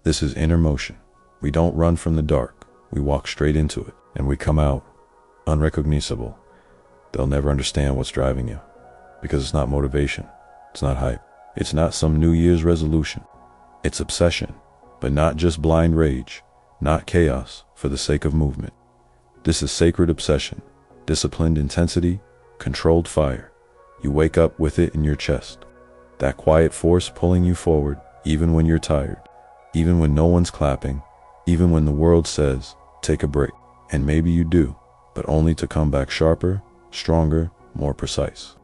This is inner motion. We don't run from the dark. We walk straight into it, and we come out unrecognizable. They'll never understand what's driving you, because it's not motivation. It's not hype. It's not some New Year's resolution. It's obsession, but not just blind rage, not chaos for the sake of movement. This is sacred obsession, disciplined intensity, controlled fire. You wake up with it in your chest. That quiet force pulling you forward, even when you're tired, even when no one's clapping, even when the world says, take a break. And maybe you do, but only to come back sharper, stronger, more precise.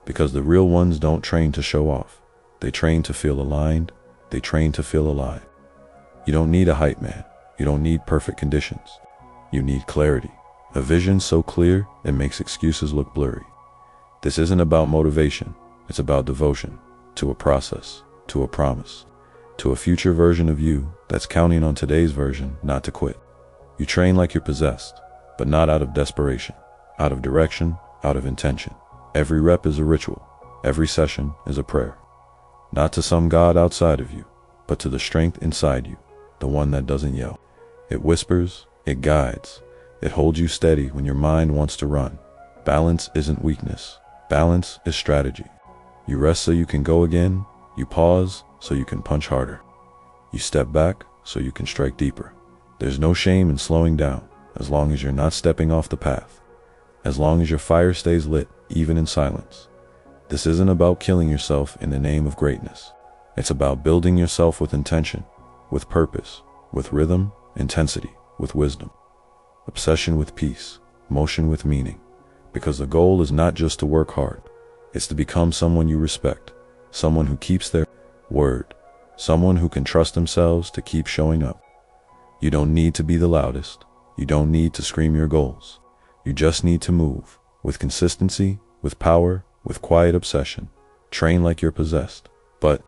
Because the real ones don't train to show off. They train to feel aligned. They train to feel alive. You don't need a hype man. You don't need perfect conditions. You need clarity. A vision so clear it makes excuses look blurry. This isn't about motivation. It's about devotion to a process, to a promise, to a future version of you that's counting on today's version not to quit. You train like you're possessed, but not out of desperation, out of direction, out of intention. Every rep is a ritual. Every session is a prayer. Not to some God outside of you, but to the strength inside you, the one that doesn't yell. It whispers, it guides, it holds you steady when your mind wants to run. Balance isn't weakness. Balance is strategy. You rest so you can go again. You pause so you can punch harder. You step back so you can strike deeper. There's no shame in slowing down, as long as you're not stepping off the path. As long as your fire stays lit, even in silence. This isn't about killing yourself in the name of greatness. It's about building yourself with intention, with purpose, with rhythm, intensity, with wisdom. Obsession with peace, motion with meaning. Because the goal is not just to work hard. It's to become someone you respect, someone who keeps their word, someone who can trust themselves to keep showing up. You don't need to be the loudest. You don't need to scream your goals. You just need to move with consistency, with power, with quiet obsession. Train like you're possessed, but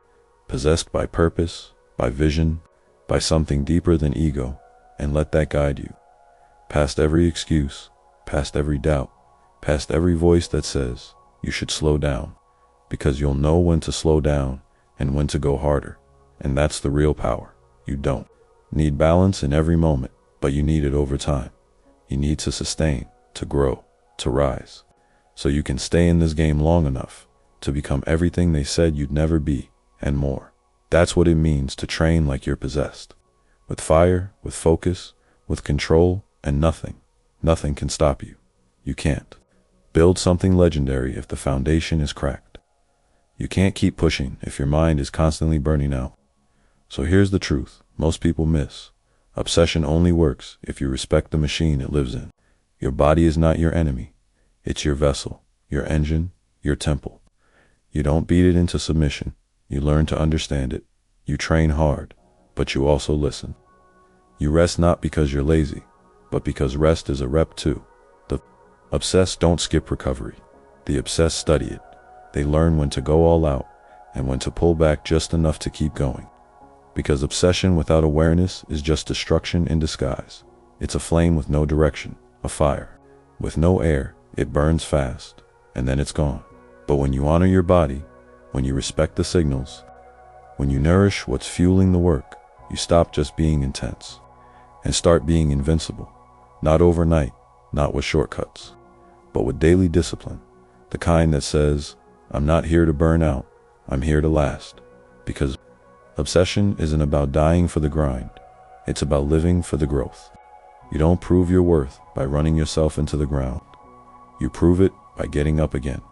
possessed by purpose, by vision, by something deeper than ego, and let that guide you. Past every excuse, past every doubt, past every voice that says you should slow down, because you'll know when to slow down and when to go harder. And that's the real power. You don't need balance in every moment, but you need it over time. You need to sustain, to grow, to rise, so you can stay in this game long enough to become everything they said you'd never be, and more. That's what it means to train like you're possessed. With fire, with focus, with control, and nothing can stop you. You can't build something legendary if the foundation is cracked. You can't keep pushing if your mind is constantly burning out. So here's the truth most people miss. Obsession only works if you respect the machine it lives in. Your body is not your enemy. It's your vessel, your engine, your temple. You don't beat it into submission. You learn to understand it. You train hard, but you also listen. You rest not because you're lazy, but because rest is a rep too. The obsessed don't skip recovery. The obsessed study it. They learn when to go all out and when to pull back just enough to keep going. Because obsession without awareness is just destruction in disguise. It's a flame with no direction, a fire. With no air, it burns fast, and then it's gone. But when you honor your body, when you respect the signals, when you nourish what's fueling the work, you stop just being intense and start being invincible. Not overnight, not with shortcuts, but with daily discipline. The kind that says, I'm not here to burn out, I'm here to last. Because obsession isn't about dying for the grind. It's about living for the growth. You don't prove your worth by running yourself into the ground. You prove it by getting up again,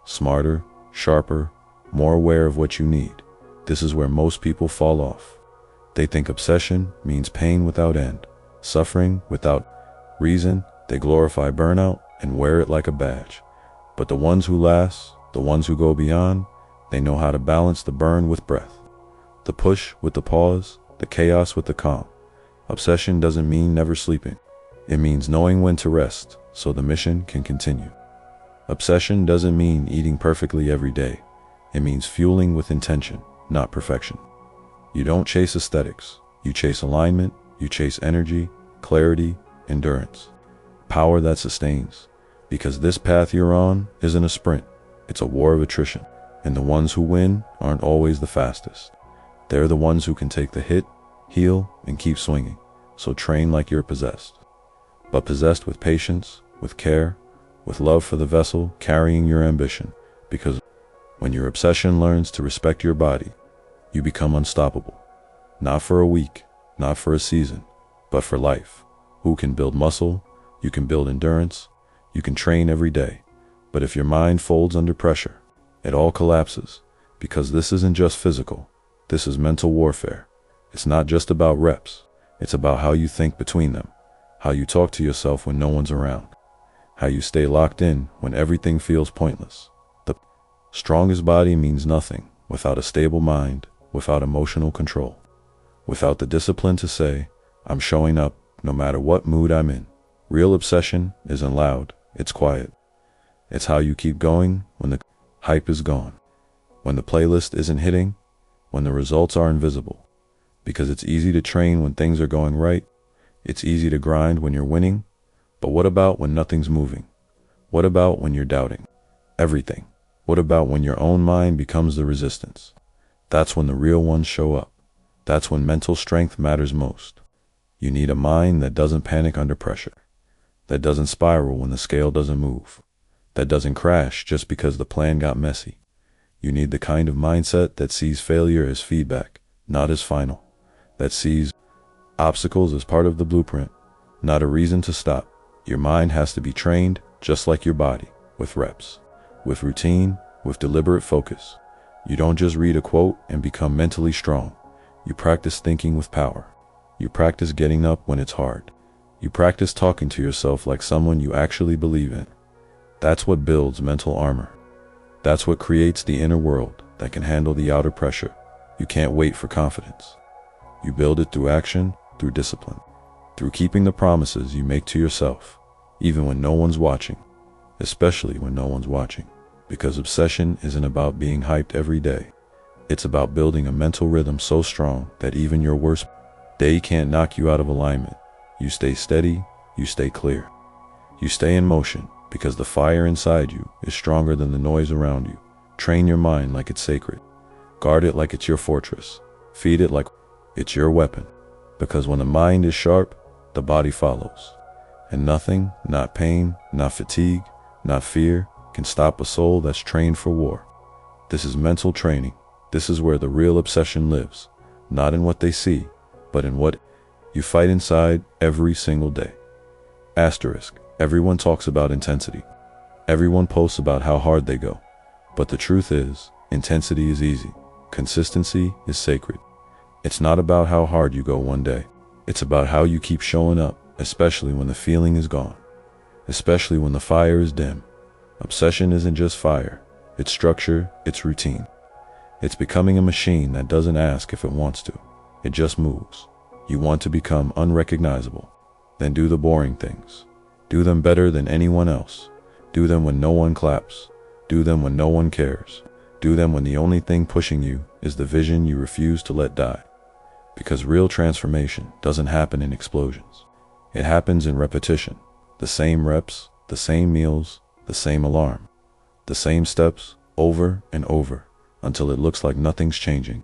smarter, sharper, more aware of what you need. This is where most people fall off. They think obsession means pain without end, suffering without reason. They glorify burnout and wear it like a badge. But the ones who last, the ones who go beyond, they know how to balance the burn with breath. The push with the pause, the chaos with the calm. Obsession doesn't mean never sleeping. It means knowing when to rest so the mission can continue. Obsession doesn't mean eating perfectly every day. It means fueling with intention, not perfection. You don't chase aesthetics. You chase alignment. You chase energy, clarity, endurance. Power that sustains. Because this path you're on isn't a sprint. It's a war of attrition. And the ones who win aren't always the fastest. They're the ones who can take the hit, heal, and keep swinging. So train like you're possessed, but possessed with patience, with care, with love for the vessel carrying your ambition. Because when your obsession learns to respect your body, you become unstoppable. Not for a week, not for a season, but for life. Who can build muscle? You can build endurance. You can train every day. But if your mind folds under pressure, it all collapses. Because this isn't just physical. This is mental warfare. It's not just about reps. It's about how you think between them, how you talk to yourself when no one's around, how you stay locked in when everything feels pointless. The strongest body means nothing without a stable mind, without emotional control, without the discipline to say, I'm showing up no matter what mood I'm in. Real obsession isn't loud, it's quiet. It's how you keep going when the hype is gone, when the playlist isn't hitting, when the results are invisible. Because it's easy to train when things are going right. It's easy to grind when you're winning. But what about when nothing's moving? What about when you're doubting everything? What about when your own mind becomes the resistance? That's when the real ones show up. That's when mental strength matters most. You need a mind that doesn't panic under pressure, that doesn't spiral when the scale doesn't move, that doesn't crash just because the plan got messy. You need the kind of mindset that sees failure as feedback, not as final, that sees obstacles as part of the blueprint, not a reason to stop. Your mind has to be trained just like your body, with reps, with routine, with deliberate focus. You don't just read a quote and become mentally strong. You practice thinking with power. You practice getting up when it's hard. You practice talking to yourself like someone you actually believe in. That's what builds mental armor. That's what creates the inner world that can handle the outer pressure. You can't wait for confidence. You build it through action, through discipline, through keeping the promises you make to yourself, even when no one's watching, especially when no one's watching. Because obsession isn't about being hyped every day. It's about building a mental rhythm so strong that even your worst day can't knock you out of alignment. You stay steady, you stay clear. You stay in motion because the fire inside you is stronger than the noise around you. Train your mind like it's sacred. Guard it like it's your fortress. Feed it like it's your weapon. Because when the mind is sharp, the body follows. And nothing, not pain, not fatigue, not fear, can stop a soul that's trained for war. This is mental training. This is where the real obsession lives. Not in what they see, but in what you fight inside every single day. Asterisk. Everyone talks about intensity. Everyone posts about how hard they go. But the truth is, intensity is easy. Consistency is sacred. It's not about how hard you go one day. It's about how you keep showing up, especially when the feeling is gone. Especially when the fire is dim. Obsession isn't just fire. It's structure, it's routine. It's becoming a machine that doesn't ask if it wants to. It just moves. You want to become unrecognizable. Then do the boring things. Do them better than anyone else. Do them when no one claps. Do them when no one cares. Do them when the only thing pushing you is the vision you refuse to let die. Because real transformation doesn't happen in explosions. It happens in repetition. The same reps, the same meals, the same alarm. The same steps over and over until it looks like nothing's changing.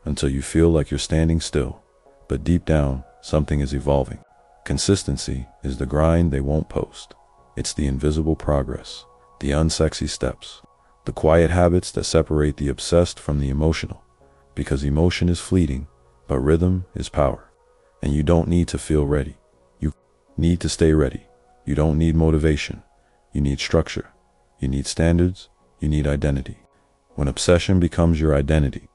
Until you feel like you're standing still, but deep down, something is evolving. Consistency is the grind they won't post. It's the invisible progress, the unsexy steps, the quiet habits that separate the obsessed from the emotional. Because emotion is fleeting, but rhythm is power. And you don't need to feel ready. You need to stay ready. You don't need motivation. You need structure. You need standards. You need identity. When obsession becomes your identity,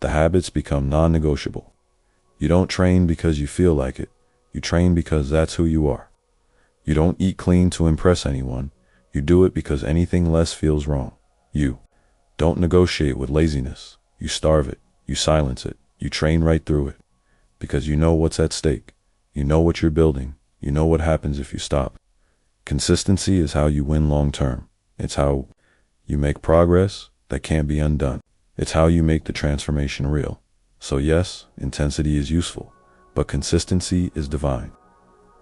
the habits become non-negotiable. You don't train because you feel like it. You train because that's who you are. You don't eat clean to impress anyone. You do it because anything less feels wrong. You don't negotiate with laziness. You starve it. You silence it. You train right through it. Because you know what's at stake. You know what you're building. You know what happens if you stop. Consistency is how you win long term. It's how you make progress that can't be undone. It's how you make the transformation real. So yes, intensity is useful, but consistency is divine.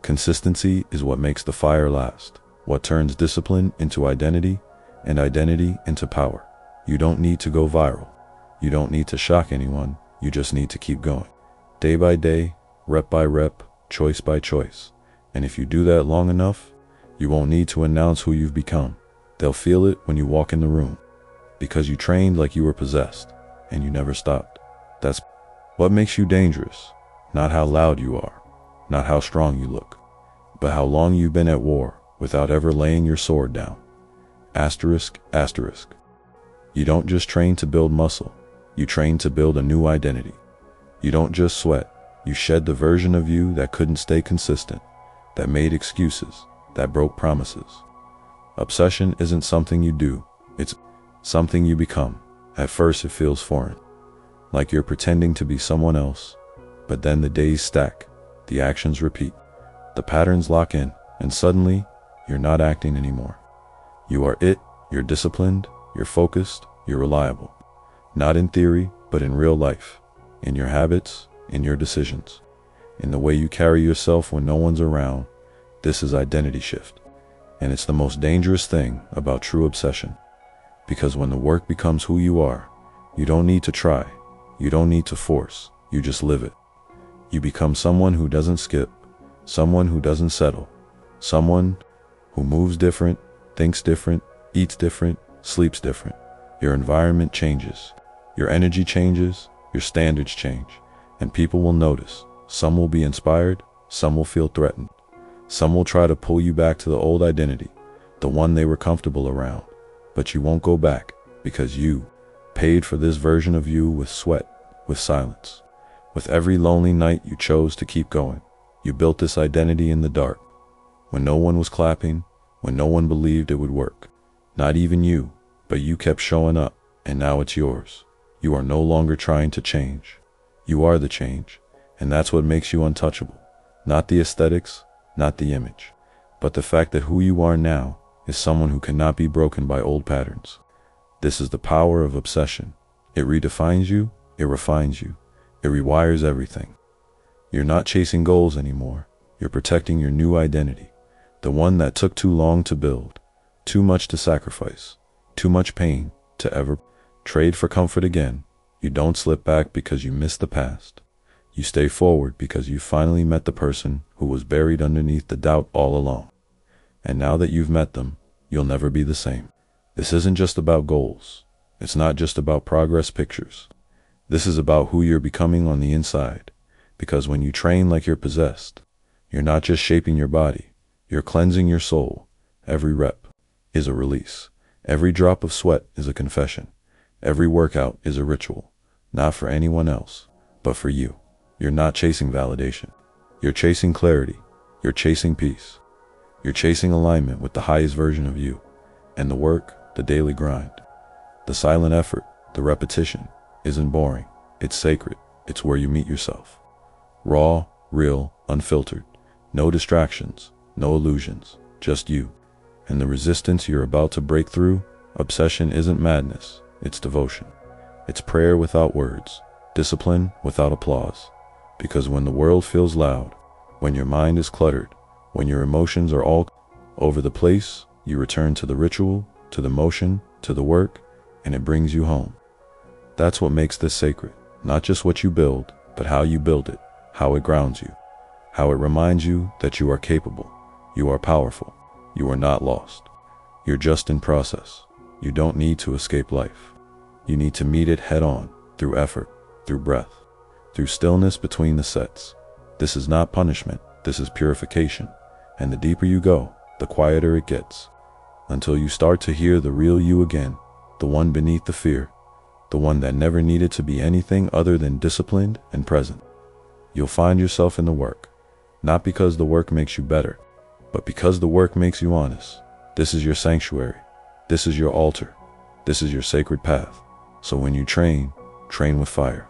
Consistency is what makes the fire last, what turns discipline into identity and identity into power. You don't need to go viral. You don't need to shock anyone. You just need to keep going. day by day, rep by rep, choice by choice. And if you do that long enough, you won't need to announce who you've become. They'll feel it when you walk in the room, because you trained like you were possessed, and you never stopped. That's what makes you dangerous. Not how loud you are, not how strong you look, but how long you've been at war without ever laying your sword down. Asterisk, asterisk. You don't just train to build muscle, you train to build a new identity. You don't just sweat, you shed the version of you that couldn't stay consistent, that made excuses, that broke promises. Obsession isn't something you do, it's something you become. At first it feels foreign, like you're pretending to be someone else, but then the days stack, the actions repeat, the patterns lock in, and suddenly, you're not acting anymore. You are it, you're disciplined, you're focused, you're reliable. Not in theory, but in real life, in your habits, in your decisions, in the way you carry yourself when no one's around. This is identity shift. And it's the most dangerous thing about true obsession. Because when the work becomes who you are, you don't need to try, you don't need to force, you just live it. You become someone who doesn't skip, someone who doesn't settle, someone who moves different, thinks different, eats different, sleeps different. Your environment changes, your energy changes, your standards change, and people will notice. Some will be inspired, some will feel threatened. Some will try to pull you back to the old identity, the one they were comfortable around. But you won't go back, because you paid for this version of you with sweat, with silence. With every lonely night you chose to keep going. You built this identity in the dark, when no one was clapping, when no one believed it would work. Not even you, but you kept showing up, and now it's yours. You are no longer trying to change. You are the change, and that's what makes you untouchable. Not the aesthetics, not the image, but the fact that who you are now is someone who cannot be broken by old patterns. This is the power of obsession. It redefines you, it refines you, it rewires everything. You're not chasing goals anymore. You're protecting your new identity, the one that took too long to build, too much to sacrifice, too much pain to ever trade for comfort again. You don't slip back because you missed the past. You stay forward because you finally met the person who was buried underneath the doubt all along. And now that you've met them, you'll never be the same. This isn't just about goals. It's not just about progress pictures. This is about who you're becoming on the inside. Because when you train like you're possessed, you're not just shaping your body, you're cleansing your soul. Every rep is a release. Every drop of sweat is a confession. Every workout is a ritual, not for anyone else, but for you. You're not chasing validation. You're chasing clarity. You're chasing peace. You're chasing alignment with the highest version of you. And the work, the daily grind, the silent effort, the repetition, isn't boring. It's sacred. It's where you meet yourself. Raw, real, unfiltered. No distractions, no illusions, just you. And the resistance you're about to break through, obsession isn't madness, it's devotion. It's prayer without words, discipline without applause. Because when the world feels loud, when your mind is cluttered, when your emotions are all over the place, you return to the ritual, to the motion, to the work, and it brings you home. That's what makes this sacred. Not just what you build, but how you build it, how it grounds you, how it reminds you that you are capable, you are powerful, you are not lost. You're just in process. You don't need to escape life. You need to meet it head on, through effort, through breath, through stillness between the sets. This is not punishment, this is purification. And the deeper you go, the quieter it gets, until you start to hear the real you again, the one beneath the fear, the one that never needed to be anything other than disciplined and present. You'll find yourself in the work, not because the work makes you better, but because the work makes you honest. This is your sanctuary. This is your altar. This is your sacred path. So when you train, train with fire,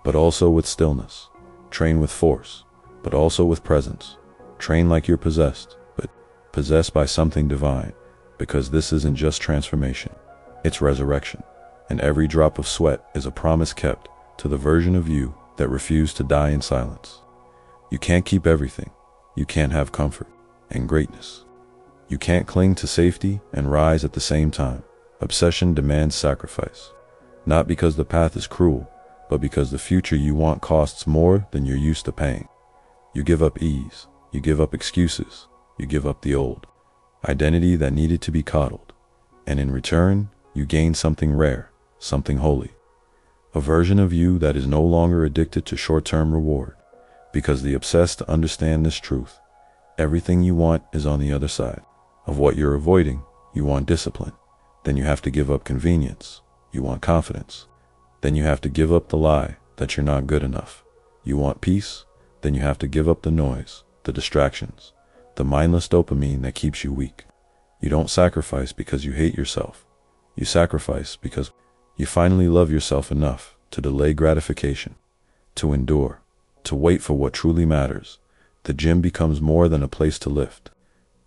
but also with stillness. Train with force, but also with presence. Train like you're possessed, but possessed by something divine, because this isn't just transformation, it's resurrection. And every drop of sweat is a promise kept to the version of you that refused to die in silence. You can't keep everything. You can't have comfort and greatness. You can't cling to safety and rise at the same time. Obsession demands sacrifice, not because the path is cruel, but because the future you want costs more than you're used to paying. You give up ease, you give up excuses, you give up the old identity that needed to be coddled, and in return, you gain something rare, something holy. A version of you that is no longer addicted to short-term reward, because the obsessed understand this truth. Everything you want is on the other side of what you're avoiding. You want discipline, then you have to give up convenience. You want confidence, then you have to give up the lie that you're not good enough. You want peace, then you have to give up the noise, the distractions, the mindless dopamine that keeps you weak. You don't sacrifice because you hate yourself. You sacrifice because you finally love yourself enough to delay gratification, to endure, to wait for what truly matters. The gym becomes more than a place to lift.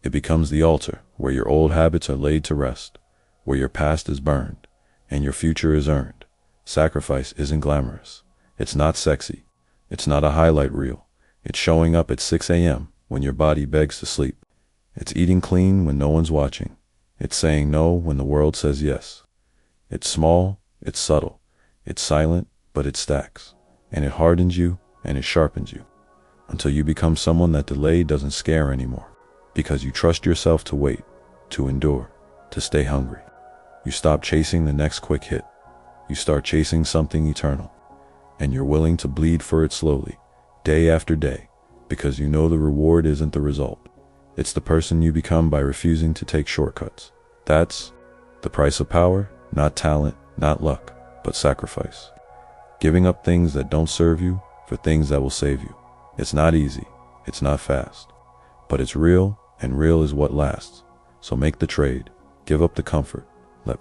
It becomes the altar where your old habits are laid to rest, where your past is burned, and your future is earned. Sacrifice isn't glamorous. It's not sexy. It's not a highlight reel. It's showing up at 6 a.m. when your body begs to sleep. It's eating clean when no one's watching. It's saying no when the world says yes. It's small, it's subtle, it's silent, but it stacks. And it hardens you, and it sharpens you, until you become someone that delay doesn't scare anymore. Because you trust yourself to wait, to endure, to stay hungry. You stop chasing the next quick hit. You start chasing something eternal. And you're willing to bleed for it slowly, day after day, because you know the reward isn't the result. It's the person you become by refusing to take shortcuts. That's the price of power, not talent, not luck, but sacrifice. Giving up things that don't serve you for things that will save you. It's not easy, it's not fast, but it's real, and real is what lasts. So make the trade, give up the comfort, let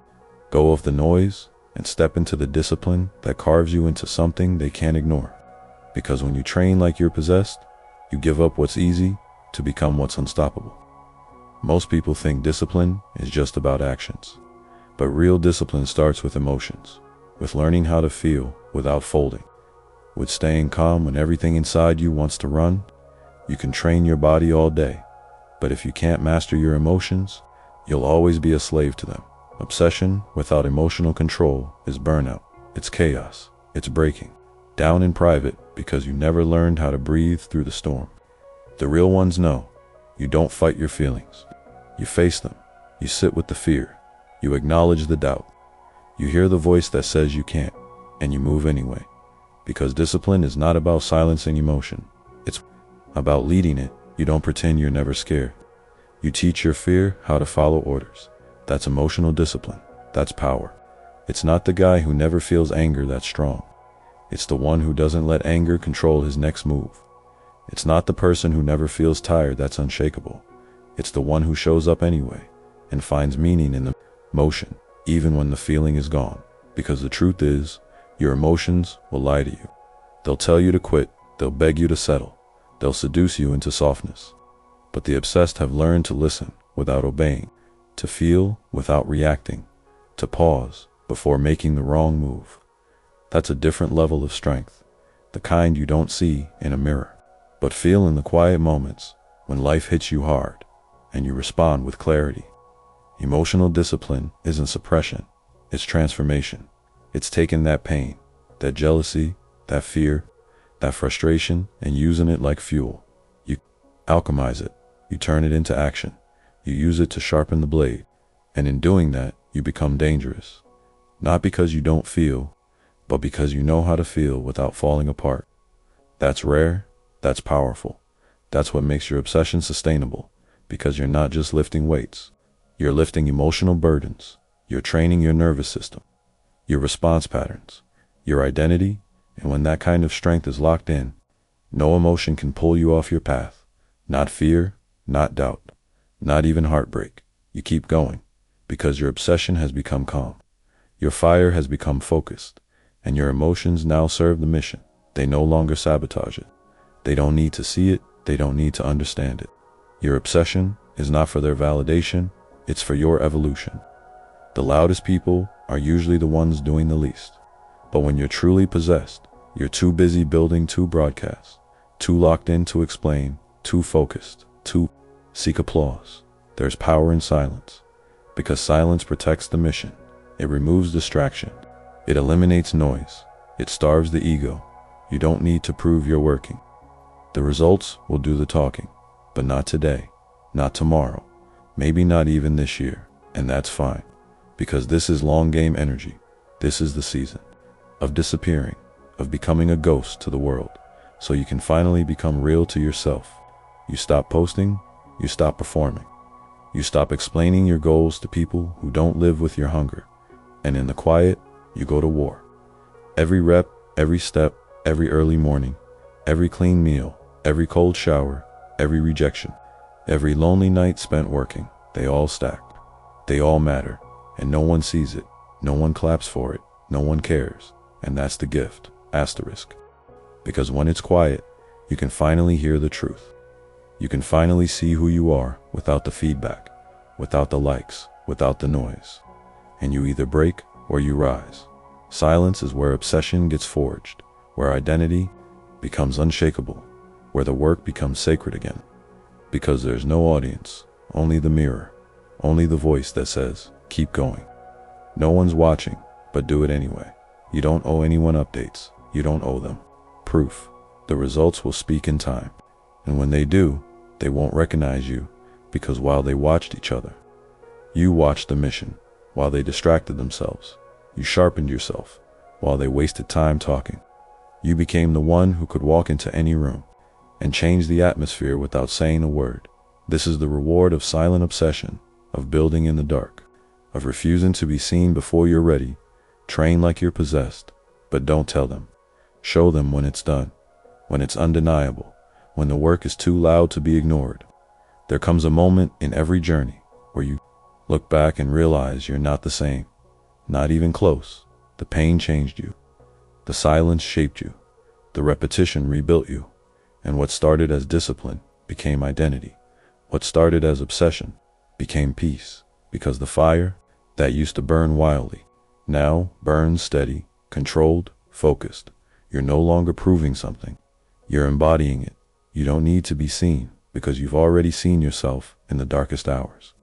go of the noise, and step into the discipline that carves you into something they can't ignore. Because when you train like you're possessed, you give up what's easy to become what's unstoppable. Most people think discipline is just about actions, but real discipline starts with emotions, with learning how to feel without folding, with staying calm when everything inside you wants to run. You can train your body all day, but if you can't master your emotions, you'll always be a slave to them. Obsession without emotional control is burnout. It's chaos. It's breaking down in private because you never learned how to breathe through the storm. The real ones know you don't fight your feelings. You face them. You sit with the fear. You acknowledge the doubt. You hear the voice that says you can't, and you move anyway. Because discipline is not about silencing emotion. It's about leading it. You don't pretend you're never scared. You teach your fear how to follow orders. That's emotional discipline. That's power. It's not the guy who never feels anger that's strong. It's the one who doesn't let anger control his next move. It's not the person who never feels tired that's unshakable. It's the one who shows up anyway and finds meaning in the motion, even when the feeling is gone. Because the truth is, your emotions will lie to you. They'll tell you to quit. They'll beg you to settle. They'll seduce you into softness. But the obsessed have learned to listen without obeying, to feel without reacting, to pause before making the wrong move. That's a different level of strength, the kind you don't see in a mirror, but feel in the quiet moments when life hits you hard and you respond with clarity. Emotional discipline isn't suppression, it's transformation. It's taking that pain, that jealousy, that fear, that frustration, and using it like fuel. You alchemize it, you turn it into action, you use it to sharpen the blade, and in doing that, you become dangerous. Not because you don't feel, but because you know how to feel without falling apart. That's rare, that's powerful. That's what makes your obsession sustainable, because you're not just lifting weights. You're lifting emotional burdens. You're training your nervous system, your response patterns, your identity, and when that kind of strength is locked in, no emotion can pull you off your path. Not fear, not doubt, not even heartbreak. You keep going, because your obsession has become calm. Your fire has become focused, and your emotions now serve the mission. They no longer sabotage it. They don't need to see it. They don't need to understand it. Your obsession is not for their validation. It's for your evolution. The loudest people are usually the ones doing the least. But when you're truly possessed, you're too busy building to broadcast, too locked in to explain, too focused, to seek applause. There's power in silence, because silence protects the mission. It removes distraction. It eliminates noise. It starves the ego. You don't need to prove you're working. The results will do the talking, but not today, not tomorrow, maybe not even this year, and that's fine, because this is long game energy. This is the season of disappearing, of becoming a ghost to the world, so you can finally become real to yourself. You stop posting, you stop performing, you stop explaining your goals to people who don't live with your hunger, and in the quiet, you go to war. Every rep, every step, every early morning, every clean meal, every cold shower, every rejection, every lonely night spent working, they all stack. They all matter, and no one sees it, no one claps for it, no one cares, and that's the gift, asterisk. Because when it's quiet, you can finally hear the truth. You can finally see who you are without the feedback, without the likes, without the noise. And you either break or you rise. Silence is where obsession gets forged, where identity becomes unshakable, where the work becomes sacred again. Because there's no audience, only the mirror, only the voice that says, keep going. No one's watching, but do it anyway. You don't owe anyone updates. You don't owe them proof. The results will speak in time. And when they do, they won't recognize you, because while they watched each other, you watched the mission. While they distracted themselves, you sharpened yourself. While they wasted time talking, you became the one who could walk into any room and change the atmosphere without saying a word. This is the reward of silent obsession, of building in the dark, of refusing to be seen before you're ready. Train like you're possessed, but don't tell them. Show them when it's done, when it's undeniable, when the work is too loud to be ignored. There comes a moment in every journey where you look back and realize you're not the same, not even close. The pain changed you. The silence shaped you. The repetition rebuilt you. And what started as discipline became identity. What started as obsession became peace, because the fire that used to burn wildly now burns steady, controlled, focused. You're no longer proving something. You're embodying it. You don't need to be seen, because you've already seen yourself in the darkest hours,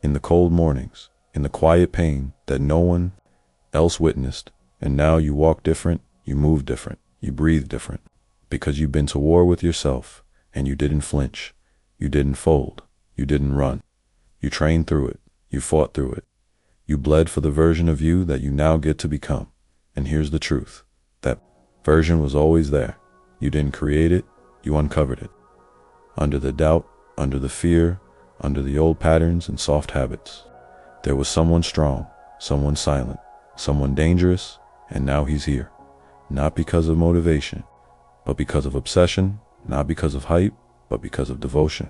in the cold mornings, in the quiet pain that no one else witnessed. And now you walk different, you move different, you breathe different, because you've been to war with yourself, and you didn't flinch, you didn't fold, you didn't run. You trained through it, you fought through it, you bled for the version of you that you now get to become. And here's the truth, that version was always there. You didn't create it, you uncovered it. Under the doubt, under the fear, under the old patterns and soft habits, there was someone strong, someone silent, someone dangerous, and now he's here. Not because of motivation, but because of obsession, not because of hype, but because of devotion.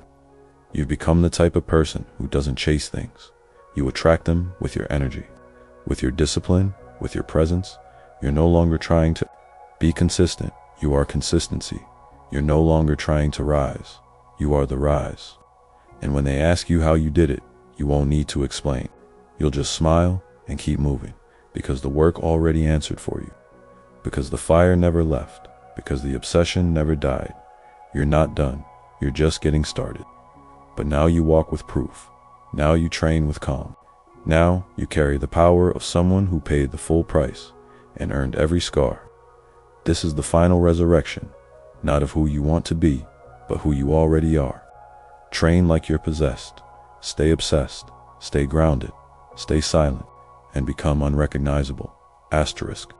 You've become the type of person who doesn't chase things. You attract them with your energy, with your discipline, with your presence. You're no longer trying to be consistent. You are consistency. You're no longer trying to rise. You are the rise. And when they ask you how you did it, you won't need to explain. You'll just smile and keep moving, because the work already answered for you, because the fire never left, because the obsession never died. You're not done. You're just getting started. But now you walk with proof. Now you train with calm. Now you carry the power of someone who paid the full price and earned every scar. This is the final resurrection, not of who you want to be, but who you already are. Train like you're possessed. Stay obsessed. Stay grounded. Stay silent. And become unrecognizable. Asterisk.